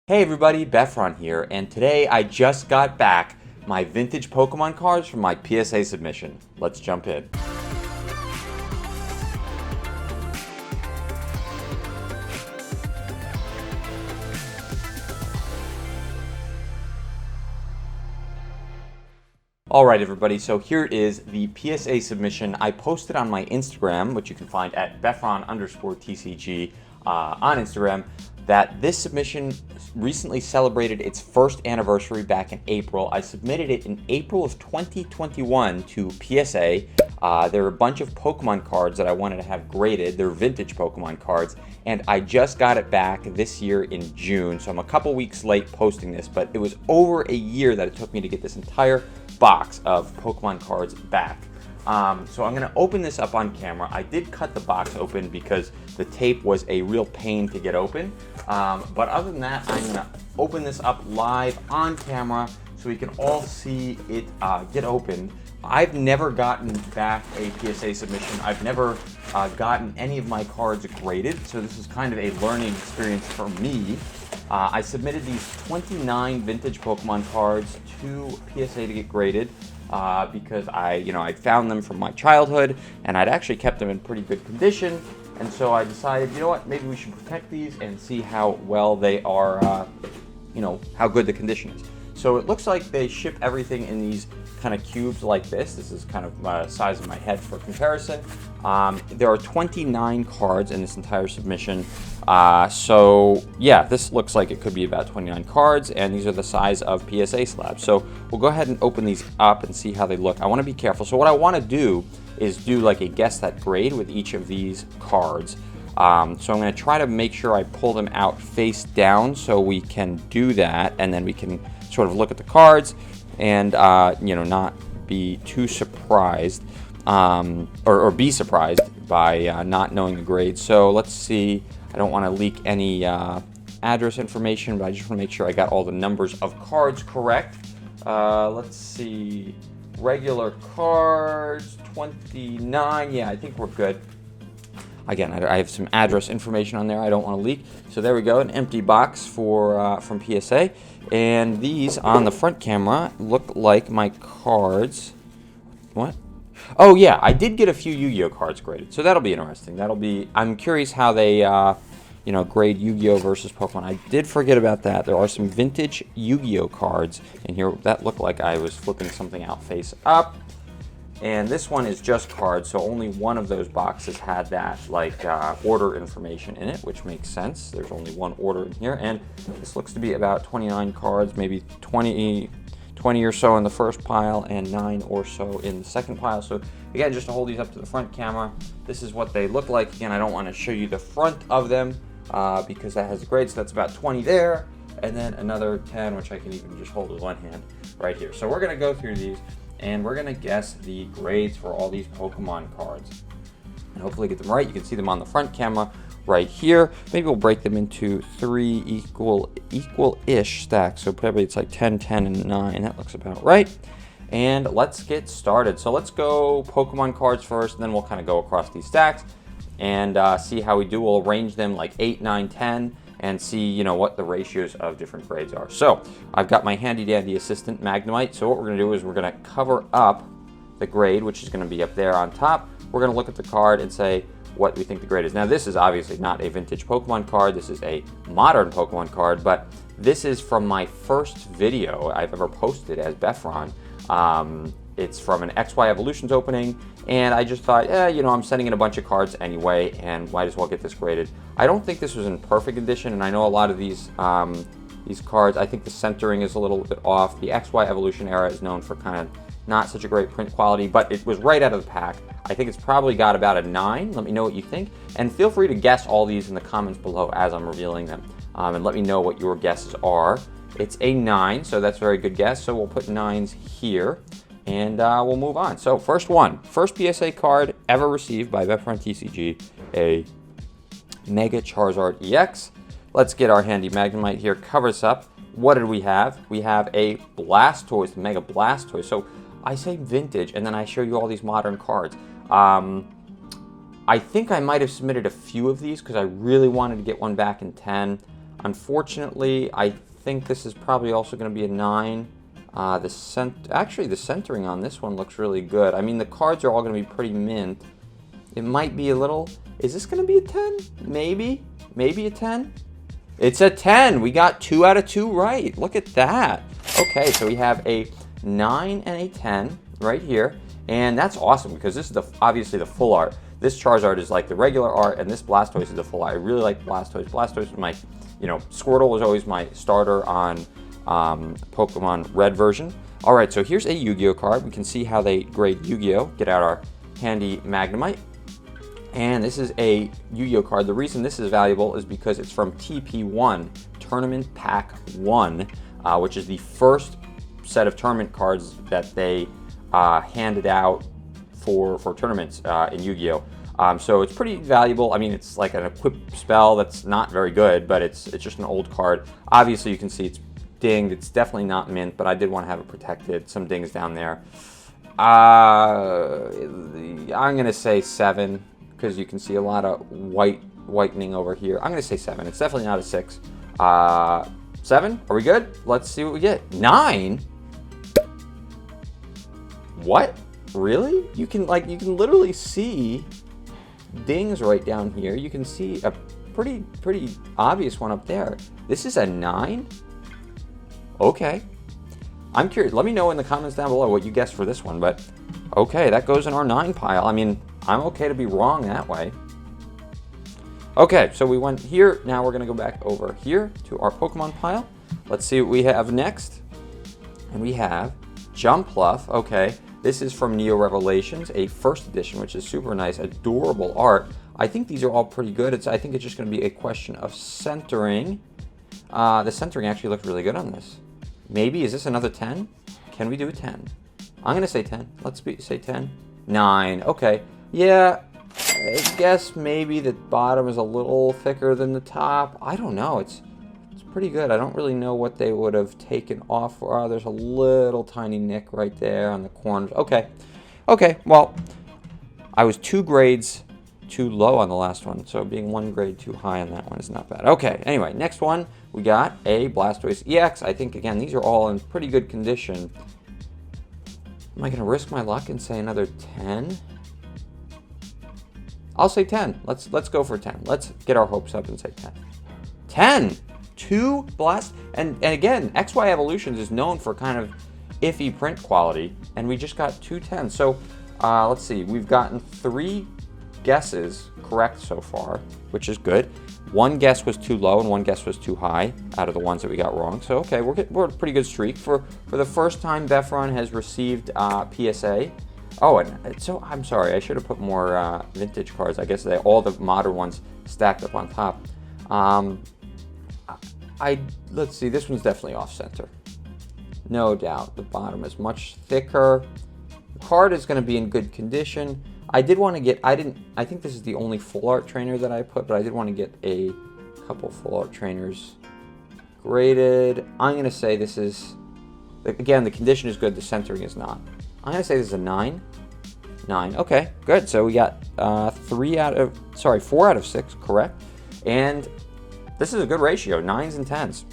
Hey everybody, Befron here, and today I just got back my vintage Pokemon cards from my PSA submission. Let's jump in. Alright everybody, so here is the PSA submission I posted on my Instagram, which you can find at Befron_TCG on Instagram, that this submission recently celebrated its first anniversary back in April. I submitted it in April of 2021 to PSA. There were a bunch of Pokemon cards that I wanted to have graded. They're vintage Pokemon cards, and I just got it back this year in June, so I'm a couple weeks late posting this, but it was over a year that it took me to get this entire box of Pokemon cards back. So I'm going to open this up on camera. I did cut the box open because the tape was a real pain to get open. But other than that, I'm going to open this up live on camera so we can all see it get opened. I've never gotten back a PSA submission. I've never gotten any of my cards graded, so this is kind of a learning experience for me. I submitted these 29 vintage Pokemon cards to PSA to get graded. Because I found them from my childhood, and I'd actually kept them in pretty good condition, and so I decided, you know what, maybe we should protect these and see how well they are, how good the condition is. So it looks like they ship everything in these kind of cubes like this. This is kind of the size of my head for comparison. There are 29 cards in this entire submission. So yeah, this looks like it could be about 29 cards, and these are the size of PSA slabs. So we'll go ahead and open these up and see how they look. I want to be careful. So what I want to do is do like a guess that grade with each of these cards. So I'm going to try to make sure I pull them out face down so we can do that, and then we can sort of look at the cards and not be too surprised or be surprised by not knowing the grade. So let's see. I don't want to leak any address information, but I just want to make sure I got all the numbers of cards correct. Let's see. Regular cards, 29. Yeah, I think we're good. Again, I have some address information on there I don't want to leak. So there we go, an empty box from PSA. And these on the front camera look like my cards. What? Oh yeah, I did get a few Yu-Gi-Oh cards graded, so that'll be interesting. I'm curious how they, grade Yu-Gi-Oh versus Pokemon. I did forget about that. There are some vintage Yu-Gi-Oh cards in here that look like I was flipping something out face up. And this one is just cards, so only one of those boxes had that order information in it, which makes sense. There's only one order in here, and this looks to be about 29 cards, maybe 20 or so in the first pile and 9 or so in the second pile. So again, just to hold these up to the front camera, this is what they look like. Again, I don't want to show you the front of them because that has the grade, so that's about 20 there, and then another 10, which I can even just hold with one hand right here. So we're going to go through these, and we're going to guess the grades for all these Pokemon cards and hopefully get them right. You can see them on the front camera right here. Maybe we'll break them into 3 equal-ish stacks. So probably it's like 10, 10, and 9. That looks about right. And let's get started. So let's go Pokemon cards first, and then we'll kind of go across these stacks and see how we do. We'll arrange them like 8, 9, 10. And see, what the ratios of different grades are. So I've got my handy-dandy assistant, Magnemite. So what we're going to do is we're going to cover up the grade, which is going to be up there on top. We're going to look at the card and say what we think the grade is. Now, this is obviously not a vintage Pokemon card. This is a modern Pokemon card, but this is from my first video I've ever posted as Befron. It's from an XY Evolutions opening, and I just thought, I'm sending in a bunch of cards anyway, and might as well get this graded. I don't think this was in perfect condition, and I know a lot of these cards, I think the centering is a little bit off. The XY Evolution era is known for kind of not such a great print quality, but it was right out of the pack. I think it's probably got about a 9. Let me know what you think, and feel free to guess all these in the comments below as I'm revealing them, and let me know what your guesses are. It's a 9, so that's a very good guess, so we'll put 9s here. And we'll move on. So first PSA card ever received by Befron TCG, a Mega Charizard EX. Let's get our handy Magnemite here, cover us up. What did we have? We have a Blastoise, the Mega Blastoise. So I say vintage, and then I show you all these modern cards. I think I might have submitted a few of these because I really wanted to get one back in 10. Unfortunately, I think this is probably also going to be a 9. Actually, the centering on this one looks really good. I mean, the cards are all going to be pretty mint. It might be a little... Is this going to be a 10? Maybe. Maybe a 10? It's a 10. We got 2 out of 2 right. Look at that. Okay, so we have a 9 and a 10 right here. And that's awesome because this is obviously the full art. This Charizard is like the regular art, and this Blastoise is the full art. I really like Blastoise. Blastoise was my, Squirtle was always my starter on Pokemon Red version. All right, so here's a Yu-Gi-Oh card. We can see how they grade Yu-Gi-Oh. Get out our handy Magnemite. And this is a Yu-Gi-Oh card. The reason this is valuable is because it's from TP1, Tournament Pack 1, which is the first set of tournament cards that they handed out for tournaments in Yu-Gi-Oh. So it's pretty valuable. I mean, it's like an equipped spell that's not very good, but it's just an old card. Obviously, you can see it's dinged. It's definitely not mint, but I did want to have it protected. Some dings down there. I'm going to say 7 because you can see a lot of whitening over here. I'm going to say 7. It's definitely not a 6. 7? Are we good? Let's see what we get. 9? What? Really? You can literally see dings right down here. You can see a pretty obvious one up there. This is a 9? Okay. I'm curious. Let me know in the comments down below what you guessed for this one, but okay, that goes in our 9 pile. I mean, I'm okay to be wrong that way. Okay, so we went here. Now we're going to go back over here to our Pokemon pile. Let's see what we have next. And we have Jumpluff. Okay, this is from Neo Revelations, a first edition, which is super nice, adorable art. I think these are all pretty good. I think it's just going to be a question of centering. The centering actually looked really good on this. Maybe, is this another 10? Can we do a 10? I'm going to say 10. Let's say 10. 9. Okay. Yeah, I guess maybe the bottom is a little thicker than the top. I don't know. It's pretty good. I don't really know what they would have taken off. Oh, there's a little tiny nick right there on the corners. Okay. Okay, well, I was 2 grades too low on the last one, so being 1 grade too high on that one is not bad. Okay, anyway, next one, we got a Blastoise EX. I think, again, these are all in pretty good condition. Am I going to risk my luck and say another 10? I'll say 10. Let's go for 10. Let's get our hopes up and say 10. 10! 2 Blast... And again, XY Evolutions is known for kind of iffy print quality, and we just got 2 10s. So, let's see. We've gotten 3 guesses correct so far, which is good. 1 guess was too low and 1 guess was too high out of the ones that we got wrong. So, okay, we're a pretty good streak. For the first time, Befron has received PSA. Oh, and so I'm sorry. I should have put more vintage cards. I guess all the modern ones stacked up on top. Let's see. This one's definitely off center. No doubt. The bottom is much thicker. The card is going to be in good condition. I did want to get. I think this is the only full art trainer that I put, but I did want to get a couple full art trainers graded. I'm going to say this is. Again, the condition is good. The centering is not. I'm going to say this is a 9. 9. Okay, good. So we got 4 out of 6 correct. And this is a good ratio, 9s and 10s.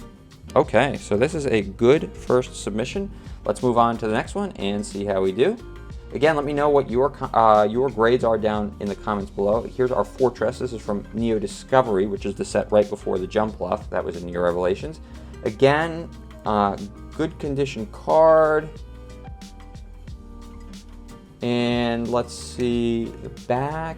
Okay, so this is a good first submission. Let's move on to the next one and see how we do. Again, let me know what your grades are down in the comments below. Here's our Fortress. This is from Neo Discovery, which is the set right before the Jumpluff. That was in Neo Revelations. Again, good condition card. And let's see the back.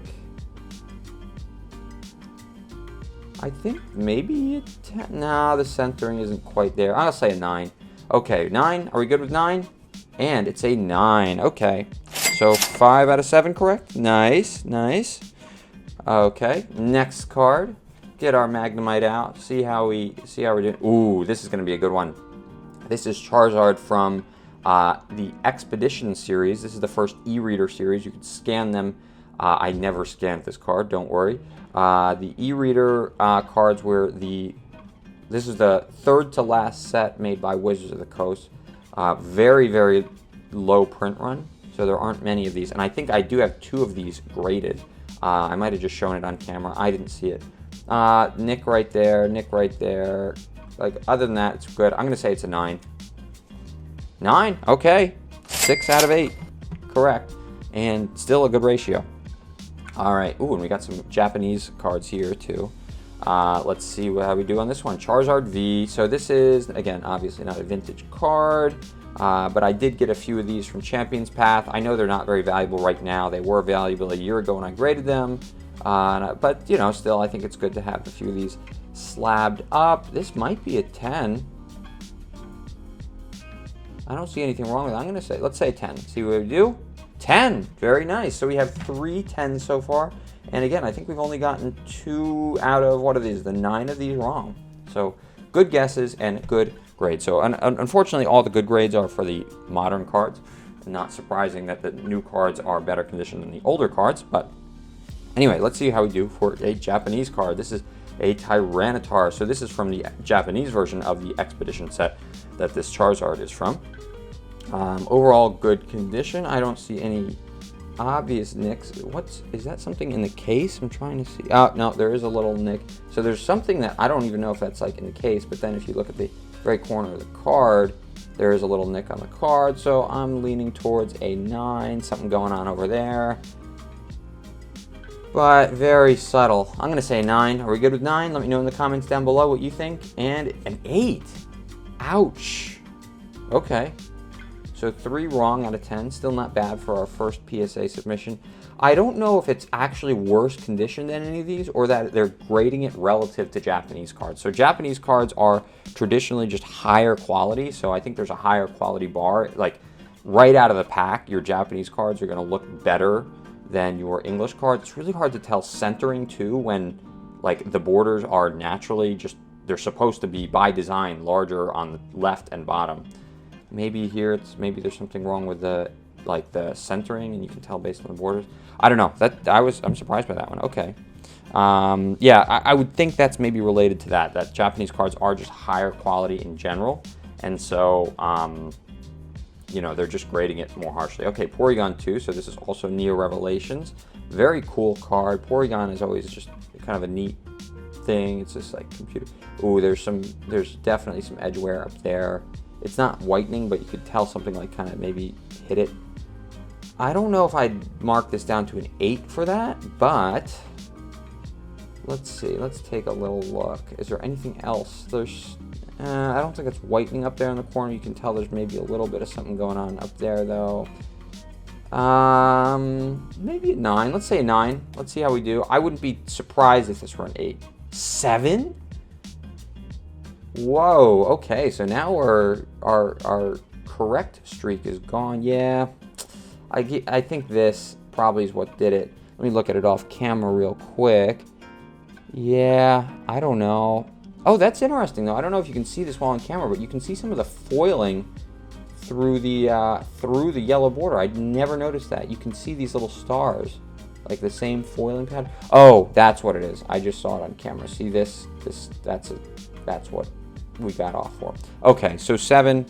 I think maybe a 10. No, the centering isn't quite there. I'll say a 9. Okay, 9. Are we good with 9? And it's a 9. Okay. So 5 out of 7 correct. Nice, nice. Okay, next card. Get our Magnemite out. See how we're doing. Ooh, this is going to be a good one. This is Charizard from the Expedition series. This is the first e-reader series. You can scan them. I never scanned this card, don't worry. The e-reader cards were this is the third to last set made by Wizards of the Coast. Very, very low print run, so there aren't many of these. And I think I do have 2 of these graded. I might have just shown it on camera. I didn't see it. Nick right there, Nick right there. Like, other than that, it's good. I'm going to say it's a 9. 9, okay. 6 out of 8, correct. And still a good ratio. All right, ooh, and we got some Japanese cards here too. Let's see how we do on this one. Charizard V. So this is, again, obviously not a vintage card, but I did get a few of these from Champions Path. I know they're not very valuable right now. They were valuable a year ago when I graded them. But, you know, still, I think it's good to have a few of these slabbed up. This might be a 10. I don't see anything wrong with it. I'm going to say, let's say 10. See what we do? 10. Very nice. So we have 3 10s so far. And again, I think we've only gotten 2 out of, what are these? The 9 of these wrong. So good guesses and good grades. So unfortunately, all the good grades are for the modern cards. Not surprising that the new cards are better conditioned than the older cards. But anyway, let's see how we do for a Japanese card. This is a Tyranitar. So this is from the Japanese version of the Expedition set that this Charizard is from. Overall good condition. I don't see any obvious nicks. Is that something in the case? I'm trying to see. Oh, no, there is a little nick. So there's something that I don't even know if that's like in the case, but then if you look at the very corner of the card, there is a little nick on the card. So I'm leaning towards a 9, something going on over there. But very subtle. I'm going to say 9. Are we good with 9? Let me know in the comments down below what you think. And an 8. Ouch. Okay. So 3 wrong out of 10. Still not bad for our first PSA submission. I don't know if it's actually worse condition than any of these or that they're grading it relative to Japanese cards. So Japanese cards are traditionally just higher quality. So I think there's a higher quality bar. Like right out of the pack, your Japanese cards are going to look better than your English cards. It's really hard to tell centering too when like the borders are naturally just, they're supposed to be by design larger on the left and bottom. Maybe here maybe there's something wrong with the centering and you can tell based on the borders. I don't know. I'm surprised by that one. Okay. Yeah, I would think that's maybe related to that Japanese cards are just higher quality in general. And so you know, they're just grading it more harshly. Okay, Porygon 2, so this is also Neo Revelations. Very cool card. Porygon is always just kind of a neat thing. It's just like computer. Ooh, there's definitely some edge wear up there. It's not whitening, but you could tell something like kind of maybe hit it. I don't know if I'd mark this down to an 8 for that, but let's see. Let's take a little look. Is there anything else? I don't think it's whitening up there in the corner. You can tell there's maybe a little bit of something going on up there, though. Maybe a 9. Let's say a 9. Let's see how we do. I wouldn't be surprised if this were an 8. 7? Whoa, okay, so now our correct streak is gone. Yeah, I think this probably is what did it. Let me look at it off camera real quick. Yeah, I don't know. Oh, that's interesting, though. I don't know if you can see this while on camera, but you can see some of the foiling through the yellow border. I'd never noticed that. You can see these little stars, like the same foiling pattern. Oh, that's what it is. I just saw it on camera. See this? That's what we got off for. Okay, so 7.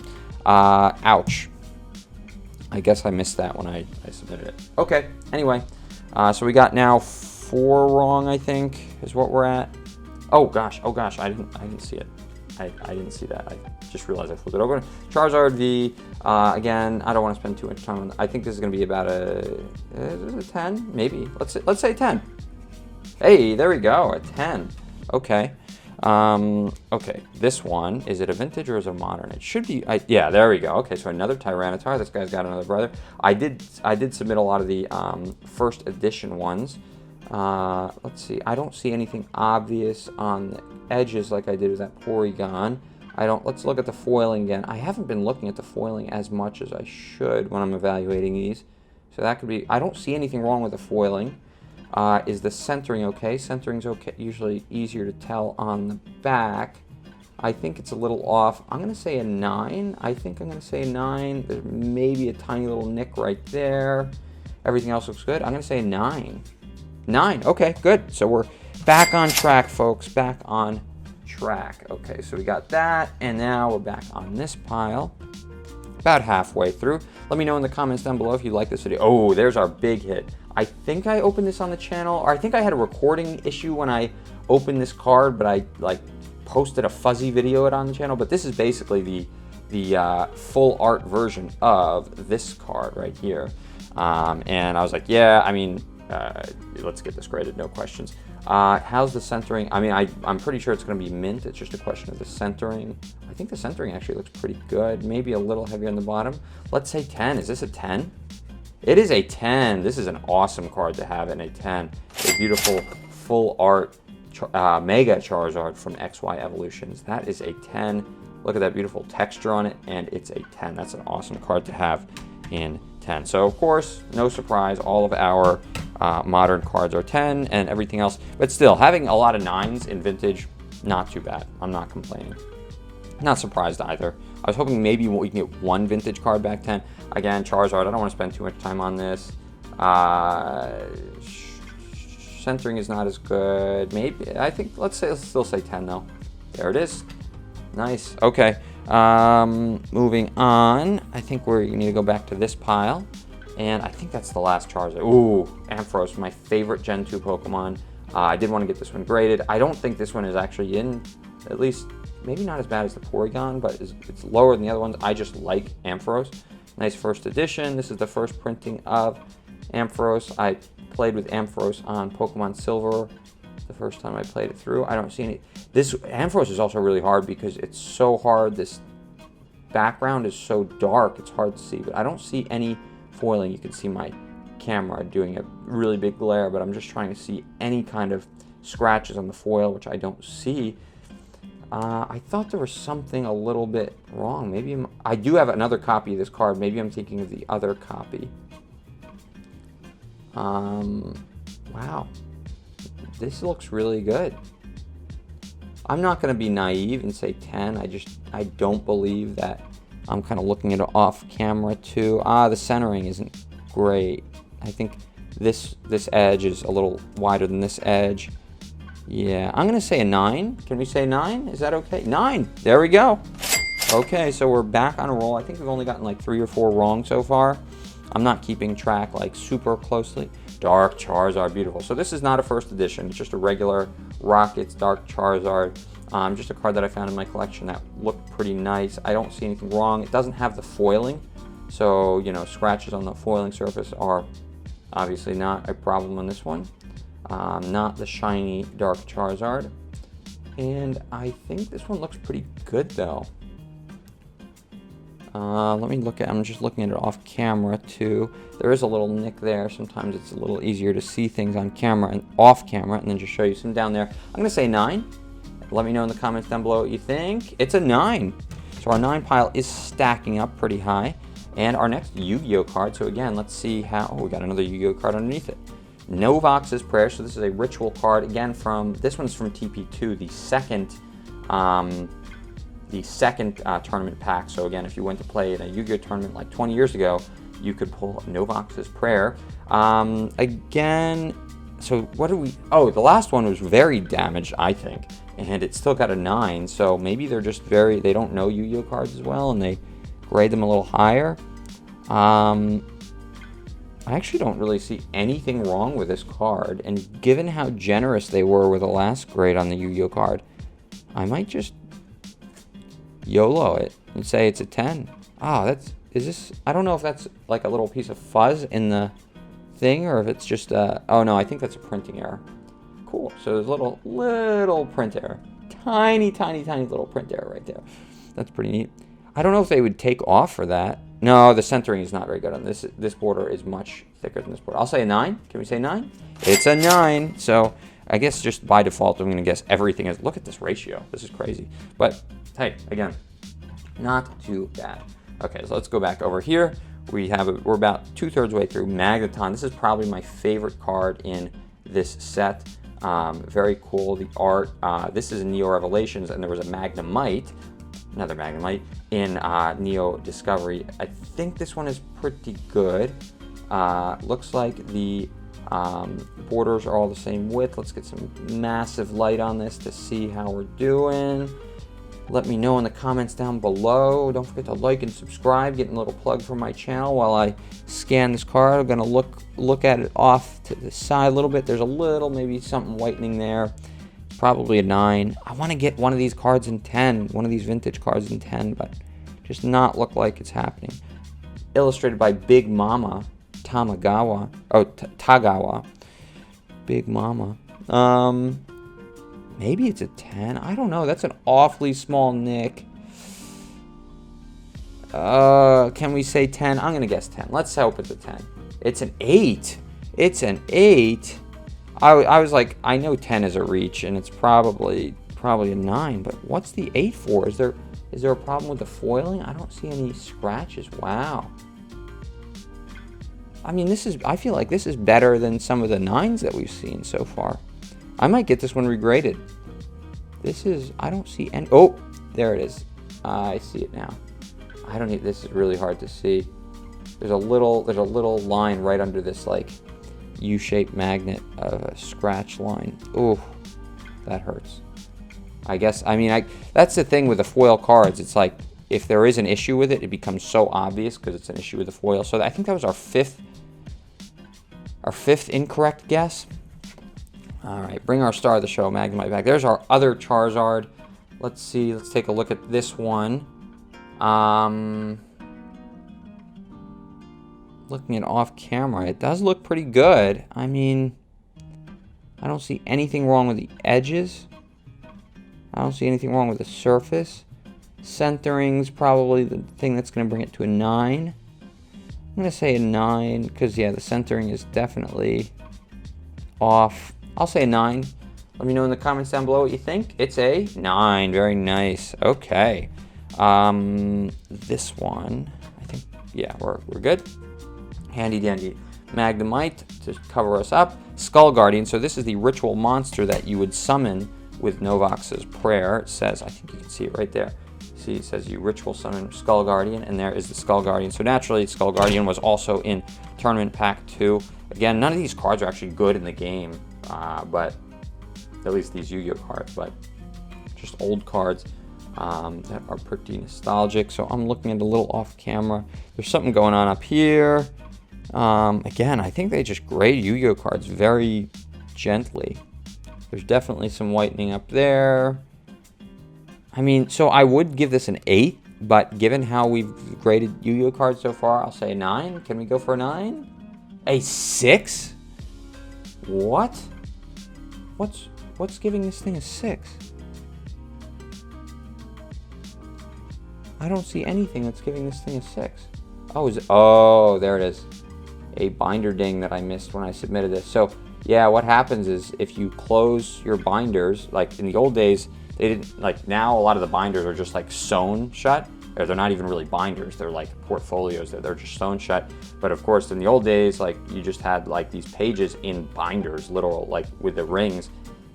Ouch. I guess I missed that when I submitted it. Okay, anyway. So we got now 4 wrong, I think, is what we're at. Oh gosh, I didn't see it. I didn't see that. I just realized I flipped it over. Charizard V. Again, I don't want to spend too much time on. I think this is going to be about a 10, maybe. Let's say 10. Hey, there we go, a 10. Okay. Okay, this one, is it a vintage or is it a modern? It should be, yeah, there we go. Okay, so another Tyranitar. This guy's got another brother. I did submit a lot of the first edition ones. Let's see. I don't see anything obvious on the edges like I did with that Porygon. Let's look at the foiling again. I haven't been looking at the foiling as much as I should when I'm evaluating these. So that could be, I don't see anything wrong with the foiling. Is the centering okay? Centering's okay. Usually easier to tell on the back. I think it's a little off. I'm going to say a 9. I think I'm going to say a 9. There's maybe a tiny little nick right there. Everything else looks good. I'm going to say a 9. 9. Okay, good. So we're back on track, folks. Back on track. Okay, so we got that, and now we're back on this pile. About halfway through. Let me know in the comments down below if you like this video. Oh, there's our big hit. I think I opened this on the channel, or I think I had a recording issue when I opened this card, but I like posted a fuzzy video it on the channel. But this is basically the full art version of this card right here. And I was like, yeah, I mean, let's get this graded, no questions. How's the centering? I mean, I'm pretty sure it's going to be mint. It's just a question of the centering. I think the centering actually looks pretty good. Maybe a little heavier on the bottom. Let's say 10. Is this a 10? It is a 10. This is an awesome card to have in a 10. A beautiful full art Mega Charizard from XY Evolutions. That is a 10. Look at that beautiful texture on it, and it's a 10. That's an awesome card to have in 10. So, of course, no surprise, all of our modern cards are 10 and everything else. But still, having a lot of 9s in Vintage, not too bad. I'm not complaining. Not surprised either. I was hoping maybe we can get one Vintage card back 10. Again, Charizard, I don't want to spend too much time on this. Centering is not as good. Maybe, I think, let's still say 10 though. There it is. Nice. Okay. Moving on. I think we need to go back to this pile. And I think that's the last Charizard. Ooh, Ampharos, my favorite Gen 2 Pokemon. I did want to get this one graded. I don't think this one is actually in, at least, maybe not as bad as the Porygon, but it's lower than the other ones. I just like Ampharos. Nice first edition. This is the first printing of Ampharos. I played with Ampharos on Pokemon Silver the first time I played it through. I don't see any. This Ampharos is also really hard because it's so hard. This background is so dark, it's hard to see, but I don't see any foiling. You can see my camera doing a really big glare, but I'm just trying to see any kind of scratches on the foil, which I don't see. I thought there was something a little bit wrong. Maybe I do have another copy of this card. Maybe I'm thinking of the other copy. Wow. This looks really good. I'm not going to be naive and say 10. I don't believe that. I'm kind of looking at it off camera too. The centering isn't great. I think this edge is a little wider than this edge. Yeah, I'm going to say a 9. Can we say 9? Is that okay? 9. There we go. Okay, so we're back on a roll. I think we've only gotten like 3 or 4 wrong so far. I'm not keeping track like super closely. Dark Charizard, beautiful. So this is not a first edition. It's just a regular Rockets Dark Charizard. Just a card that I found in my collection that looked pretty nice. I don't see anything wrong. It doesn't have the foiling. So, you know, scratches on the foiling surface are obviously not a problem on this one. Not the shiny Dark Charizard. And I think this one looks pretty good though. Let me look at, I'm just looking at it off camera too. There is a little nick there. Sometimes it's a little easier to see things on camera and off camera and then just show you some down there. I'm going to say 9. Let me know in the comments down below what you think. It's a 9. So our 9 pile is stacking up pretty high. And our next Yu-Gi-Oh card. So again, let's see how, oh, we got another Yu-Gi-Oh card underneath it. Novox's Prayer. So this is a ritual card. Again, this one's from TP2, the second tournament pack. So again, if you went to play in a Yu-Gi-Oh tournament like 20 years ago, you could pull Novox's Prayer. Again, so what do we, oh, the last one was very damaged, I think, and it still got a 9. So maybe they're just they don't know Yu-Gi-Oh cards as well, and they grade them a little higher. I actually don't really see anything wrong with this card, and given how generous they were with the last grade on the Yu-Gi-Oh card, I might just YOLO it and say it's a 10. I don't know if that's like a little piece of fuzz in the thing or if it's just oh no, I think that's a printing error. Cool, so there's a little print error. Tiny little print error right there. That's pretty neat. I don't know if they would take off for that. No, the centering is not very good on this. This border is much thicker than this border. I'll say a 9. Can we say 9? It's a 9. So I guess just by default, I'm going to guess everything is. Look at this ratio. This is crazy. But hey, again, not too bad. Okay, so let's go back over here. We're about 2/3 way through Magneton. This is probably my favorite card in this set. Very cool. The art. This is in Neo Revelations, and there was a Magnemite. Another Magnemite in Neo Discovery. I think this one is pretty good. Looks like the borders are all the same width. Let's get some massive light on this to see how we're doing. Let me know in the comments down below. Don't forget to like and subscribe. Getting a little plug for my channel while I scan this card. I'm gonna look at it off to the side a little bit. There's a little, maybe something whitening there. probably a 9. I want to get one of these cards in 10, one of these vintage cards in 10, but just not look like it's happening. Illustrated by Big Mama Tamagawa. Oh, Tagawa. Big Mama. Maybe it's a 10. I don't know. That's an awfully small nick. Can we say 10? I'm going to guess 10. Let's hope it's a 10. It's an 8. It's an 8. I was like, I know 10 is a reach, and it's probably a 9, but what's the 8 for? Is there a problem with the foiling? I don't see any scratches. Wow. I mean, I feel like this is better than some of the 9s that we've seen so far. I might get this one regraded. I don't see any. Oh, there it is. I see it now. This is really hard to see. There's a little line right under this, like, U-shaped magnet of a scratch line. Ooh, that hurts. That's the thing with the foil cards. It's like, if there is an issue with it, it becomes so obvious because it's an issue with the foil. So I think that was our fifth incorrect guess. All right, bring our star of the show, Magnemite, back. There's our other Charizard. Let's see. Let's take a look at this one. Looking at off camera, it does look pretty good. I mean, I don't see anything wrong with the edges. I don't see anything wrong with the surface. Centering's probably the thing that's going to bring it to a 9. I'm going to say a 9 because, yeah, the centering is definitely off. I'll say a 9. Let me know in the comments down below what you think. It's a 9. Very nice. Okay. This one, I think, yeah, we're good. Handy dandy Magnemite to cover us up. Skull Guardian. So this is the ritual monster that you would summon with Novox's prayer. It says, I think you can see it right there. See, it says you ritual summon Skull Guardian, and there is the Skull Guardian. So naturally, Skull Guardian was also in Tournament Pack 2. Again, none of these cards are actually good in the game, but at least these Yu-Gi-Oh cards, but just old cards that are pretty nostalgic. So I'm looking at a little off camera. There's something going on up here. Again, I think they just grade Yu-Gi-Oh cards very gently. There's definitely some whitening up there. I mean, so I would give this an 8, but given how we've graded Yu-Gi-Oh cards so far, I'll say a 9. Can we go for a 9? A 6? What? What's giving this thing a 6? I don't see anything that's giving this thing a 6. Oh, there it is. A binder ding that I missed when I submitted this. So, yeah, what happens is if you close your binders, like in the old days, they didn't, like now a lot of the binders are just like sewn shut, or they're not even really binders, they're like portfolios, they're just sewn shut. But of course, in the old days, like you just had like these pages in binders, literal, like with the rings,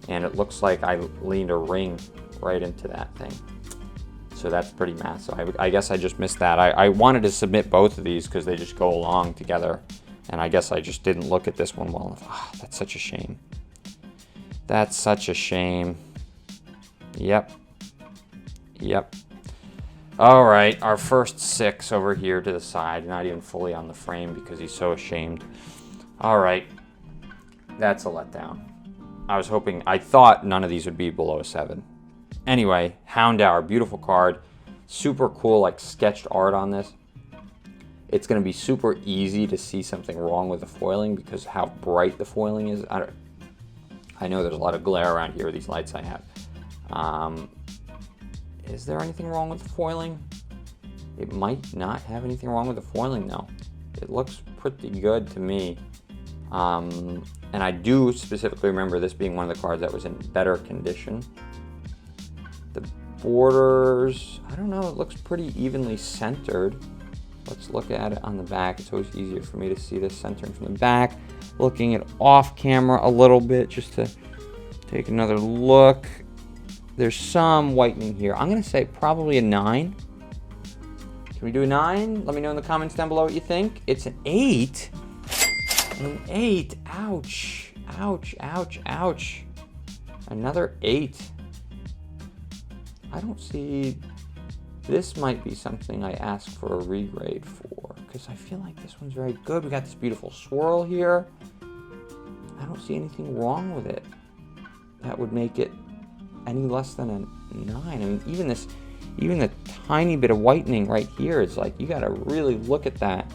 and it looks like I leaned a ring right into that thing. So that's pretty massive. I guess I just missed that. I wanted to submit both of these because they just go along together. And I guess I just didn't look at this one well enough. Oh, that's such a shame. That's such a shame. Yep. All right, our first 6 over here to the side. Not even fully on the frame because he's so ashamed. All right. That's a letdown. I thought none of these would be below a 7. Anyway, Houndour, beautiful card. Super cool, like sketched art on this. It's going to be super easy to see something wrong with the foiling because how bright the foiling is. I know there's a lot of glare around here with these lights I have. Is there anything wrong with the foiling? It might not have anything wrong with the foiling though. It looks pretty good to me. And I do specifically remember this being one of the cards that was in better condition. The borders, I don't know, it looks pretty evenly centered. Let's look at it on the back. It's always easier for me to see this centering from the back. Looking at off camera a little bit just to take another look. There's some whitening here. I'm going to say probably a 9. Can we do a 9? Let me know in the comments down below what you think. It's an 8. An 8. Ouch. Ouch, ouch, ouch. Another 8. I don't see... This might be something I ask for a regrade for, because I feel like this one's very good. We got this beautiful swirl here. I don't see anything wrong with it that would make it any less than a 9. I mean, even the tiny bit of whitening right here is like, you got to really look at that.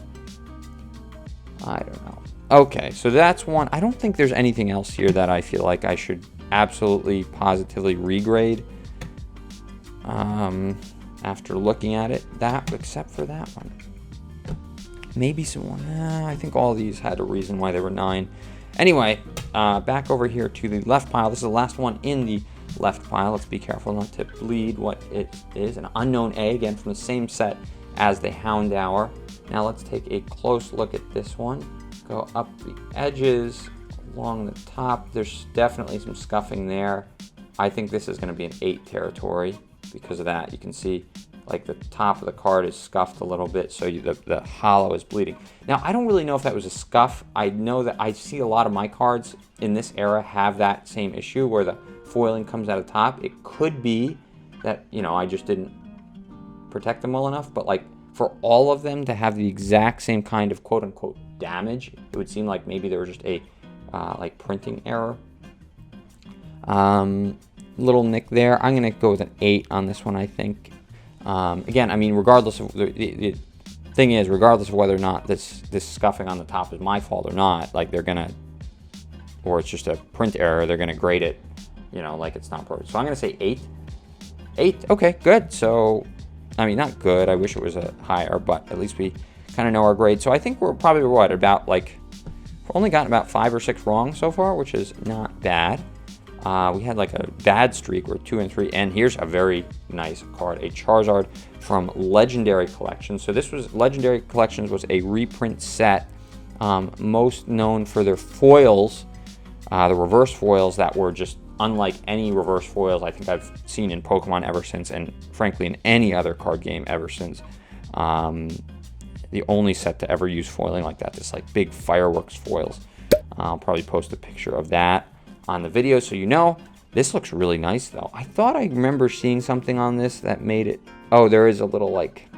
I don't know. Okay, so that's one. I don't think there's anything else here that I feel like I should absolutely positively regrade after looking at it, except for that one. Maybe someone. I think all these had a reason why they were 9. Anyway, back over here to the left pile. This is the last one in the left pile. Let's be careful not to bleed what it is. An unknown A, again from the same set as the Houndour. Now let's take a close look at this one. Go up the edges, along the top. There's definitely some scuffing there. I think this is going to be an 8 territory because of that. You can see like the top of the card is scuffed a little bit, so the hollow is bleeding. Now, I don't really know if that was a scuff. I know that I see a lot of my cards in this era have that same issue where the foiling comes out of the top. It could be that, you know, I just didn't protect them well enough, but like for all of them to have the exact same kind of quote-unquote damage, it would seem like maybe there was just a like printing error. Little nick there. I'm gonna go with an 8 on this one, I think. Again, I mean, regardless of the thing is, regardless of whether or not this scuffing on the top is my fault or not, like they're gonna, or it's just a print error, they're gonna grade it, you know, like it's not perfect. So I'm gonna say 8. 8. Okay, good. So, I mean, not good. I wish it was a higher, but at least we kind of know our grade. So I think we're probably what, about like, we've only gotten about 5 or 6 wrong so far, which is not bad. We had like a bad streak. We're 2 and 3, and here's a very nice card, a Charizard from Legendary Collection. So this was Legendary Collections was a reprint set, most known for their foils, the reverse foils that were just unlike any reverse foils I think I've seen in Pokemon ever since, and frankly in any other card game ever since. The only set to ever use foiling like that, this like big fireworks foils. I'll probably post a picture of that on the video so you know. This looks really nice though. I thought I remember seeing something on this that made it, oh, there is a little like,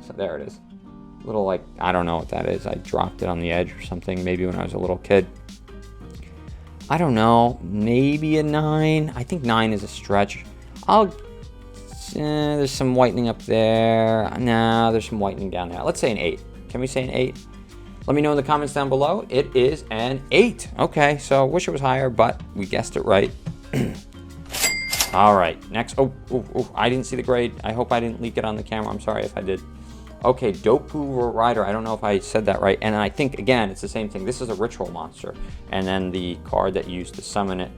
so there it is. Little like, I don't know what that is. I dropped it on the edge or something, maybe when I was a little kid. I don't know, maybe a 9. I think 9 is a stretch. There's some whitening up there. No, there's some whitening down there. Let's say an 8. Can we say an 8? Let me know in the comments down below. It is an 8. Okay, so wish it was higher, but we guessed it right. All right, next. Oh, I didn't see the grade. I hope I didn't leak it on the camera. I'm sorry if I did. Okay, Doku Rider. I don't know if I said that right. And I think, again, it's the same thing. This is a ritual monster. And then the card that you used to summon it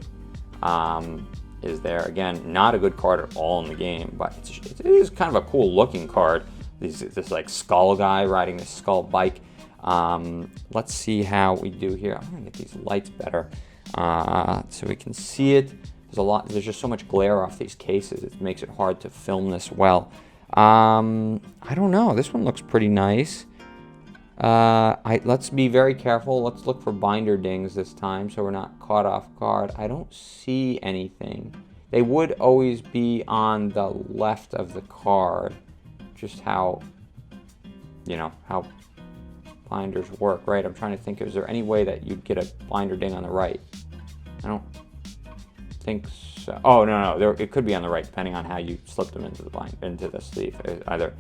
is there. Again, not a good card at all in the game, but it is kind of a cool looking card. This like skull guy riding this skull bike. Let's see how we do here. I'm gonna get these lights better so we can see it. There's just so much glare off these cases. It makes it hard to film this well. I don't know. This one looks pretty nice. Let's be very careful. Let's look for binder dings this time so we're not caught off guard. I don't see anything. They would always be on the left of the card. Just how, you know, how binders work, right? I'm trying to think, is there any way that you'd get a binder ding on the right? I don't think so. Oh, no, it could be on the right, depending on how you slip them into the sleeve, either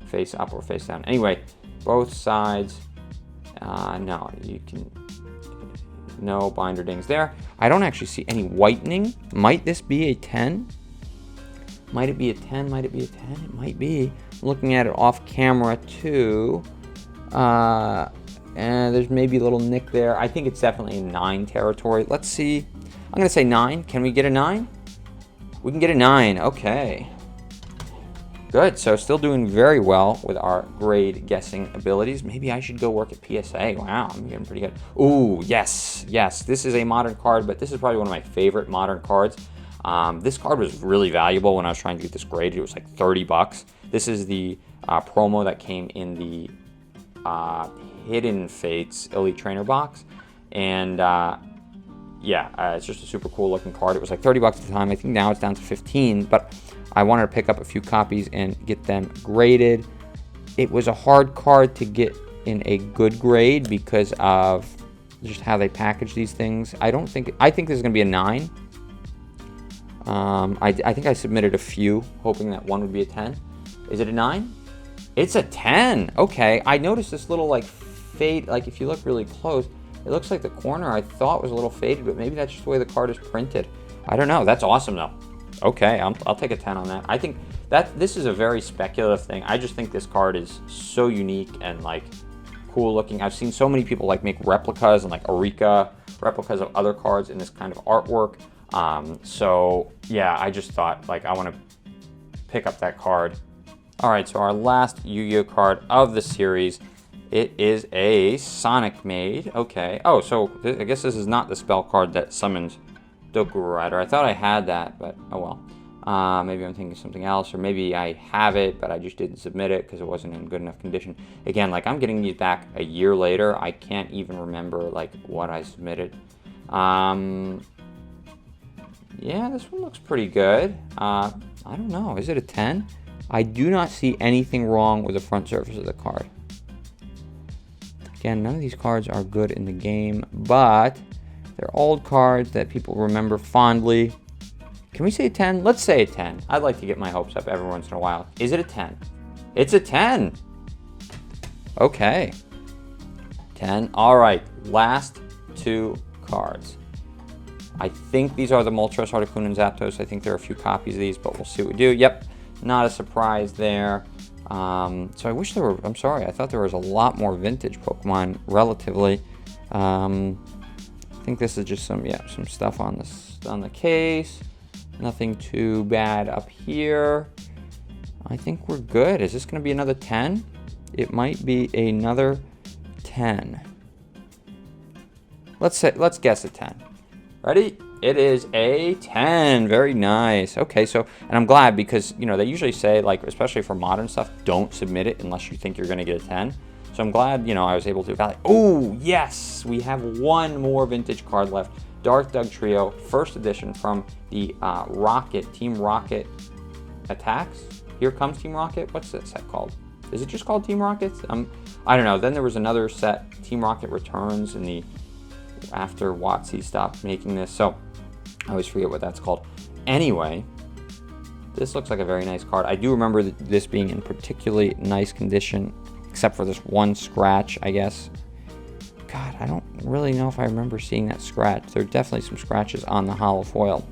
face up or face down. Anyway, both sides, no binder dings there. I don't actually see any whitening. Might this be a 10? Might it be a 10? Might it be a 10? It might be. I'm looking at it off camera too. And there's maybe a little nick there. I think it's definitely in 9 territory. Let's see. I'm going to say 9. Can we get a 9? We can get a 9. Okay. Good. So still doing very well with our grade guessing abilities. Maybe I should go work at PSA. Wow, I'm getting pretty good. Ooh, yes. This is a modern card, but this is probably one of my favorite modern cards. This card was really valuable when I was trying to get this graded. It was like 30 bucks. This is the promo that came in the Hidden Fates Elite Trainer box. And it's just a super cool looking card. It was like 30 bucks at the time. I think now it's down to 15, but I wanted to pick up a few copies and get them graded. It was a hard card to get in a good grade because of just how they package these things. I think this is going to be a 9. I think I submitted a few, hoping that one would be a 10. Is it a 9? It's a 10. Okay, I noticed this little like fade, like if you look really close, it looks like the corner I thought was a little faded, but maybe that's just the way the card is printed. I don't know. That's awesome though. Okay, I'll take a 10 on that. I think that this is a very speculative thing. I just think this card is so unique and like cool looking. I've seen so many people like make replicas and like Eureka replicas of other cards in this kind of artwork. So yeah, I just thought like I want to pick up that card. All right, so our last Yu-Gi-Oh card of the series, it is a Sonic made. Okay. Oh, so I guess this is not the spell card that summons Doku Rider. I thought I had that, but oh well. Maybe I'm thinking something else, or maybe I have it, but I just didn't submit it because it wasn't in good enough condition. Again, like I'm getting these back a year later. I can't even remember like what I submitted. Yeah, this one looks pretty good. I don't know. Is it a 10? I do not see anything wrong with the front surface of the card. Again, none of these cards are good in the game, but they're old cards that people remember fondly. Can we say a 10? Let's say a 10. I'd like to get my hopes up every once in a while. Is it a 10? It's a 10. Okay. 10. All right. Last two cards. I think these are the Moltres, Articuno, and Zapdos. I think there are a few copies of these, but we'll see what we do. Yep. Not a surprise there. So I wish there were, I'm sorry, I thought there was a lot more vintage Pokemon relatively. I think this is just some stuff on the case. Nothing too bad up here. I think we're good. Is this going to be another 10? It might be another 10. Let's guess a 10. Ready? It is a 10. Very nice. Okay, so, and I'm glad because, you know, they usually say, like, especially for modern stuff, don't submit it unless you think you're going to get a 10. So I'm glad, you know, I was able to validate. Oh, yes! We have one more vintage card left. Darth Doug Trio, first edition from the Team Rocket Attacks. Here comes Team Rocket. What's that set called? Is it just called Team Rockets? I don't know. Then there was another set, Team Rocket Returns, after WotC stopped making this. So I always forget what that's called. Anyway, this looks like a very nice card. I do remember this being in particularly nice condition, except for this one scratch, I guess. God, I don't really know if I remember seeing that scratch. There are definitely some scratches on the hollow foil.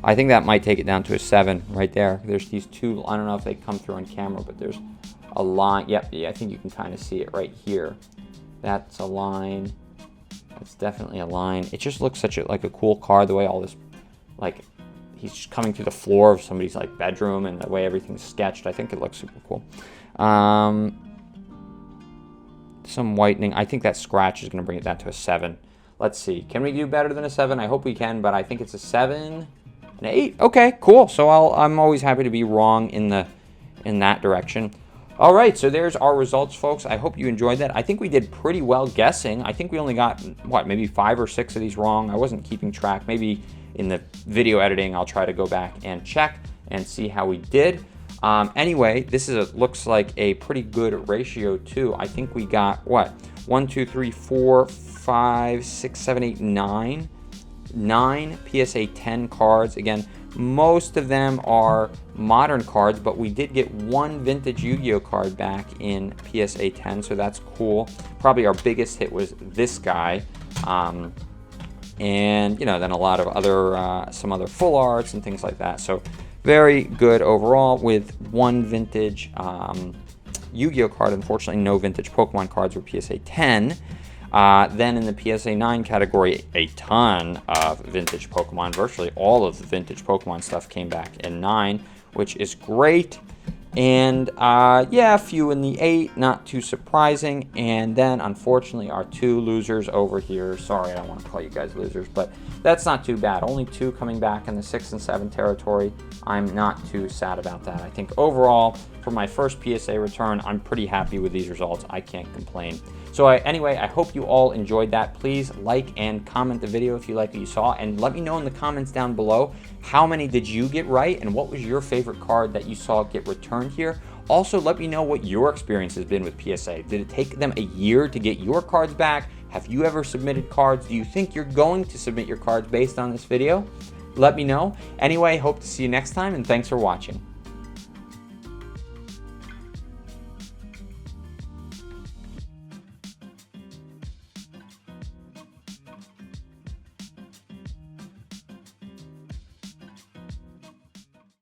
I think that might take it down to a 7 right there. There's these two, I don't know if they come through on camera, but there's a line. Yep, yeah, I think you can kind of see it right here. That's a line. That's definitely a line. It just looks like a cool card, the way all this, like, he's just coming through the floor of somebody's like bedroom and the way everything's sketched. I think it looks super cool. Some whitening. I think that scratch is going to bring it down to a 7. Let's see. Can we do better than a 7? I hope we can, but I think it's a 7, an 8. Okay, cool. So I'm always happy to be wrong in that direction. All right, so there's our results, folks. I hope you enjoyed that. I think we did pretty well guessing. I think we only got, maybe 5 or 6 of these wrong. I wasn't keeping track. Maybe in the video editing, I'll try to go back and check and see how we did. Anyway, this looks like a pretty good ratio too. I think we got 1, 2, 3, 4, 5, 6, 7, 8, 9. 9 PSA 10 cards. Again, most of them are modern cards, but we did get one vintage Yu-Gi-Oh card back in PSA 10, so that's cool. Probably our biggest hit was this guy. And, you know, then a lot of other, some other full arts and things like that. So very good overall with one vintage Yu-Gi-Oh card. Unfortunately, no vintage Pokemon cards were PSA 10. Then in the PSA 9 category, a ton of vintage Pokemon. Virtually all of the vintage Pokemon stuff came back in 9, which is great. And yeah, a few in the 8, not too surprising. And then, unfortunately, our 2 losers over here. Sorry, I don't want to call you guys losers, but that's not too bad. Only 2 coming back in the 6 and 7 territory. I'm not too sad about that. I think overall, for my first PSA return, I'm pretty happy with these results. I can't complain. So anyway, I hope you all enjoyed that. Please like and comment the video if you like what you saw, and let me know in the comments down below how many did you get right and what was your favorite card that you saw get returned here. Also, let me know what your experience has been with PSA. Did it take them a year to get your cards back? Have you ever submitted cards? Do you think you're going to submit your cards based on this video? let me know. Anyway, hope to see you next time, and thanks for watching.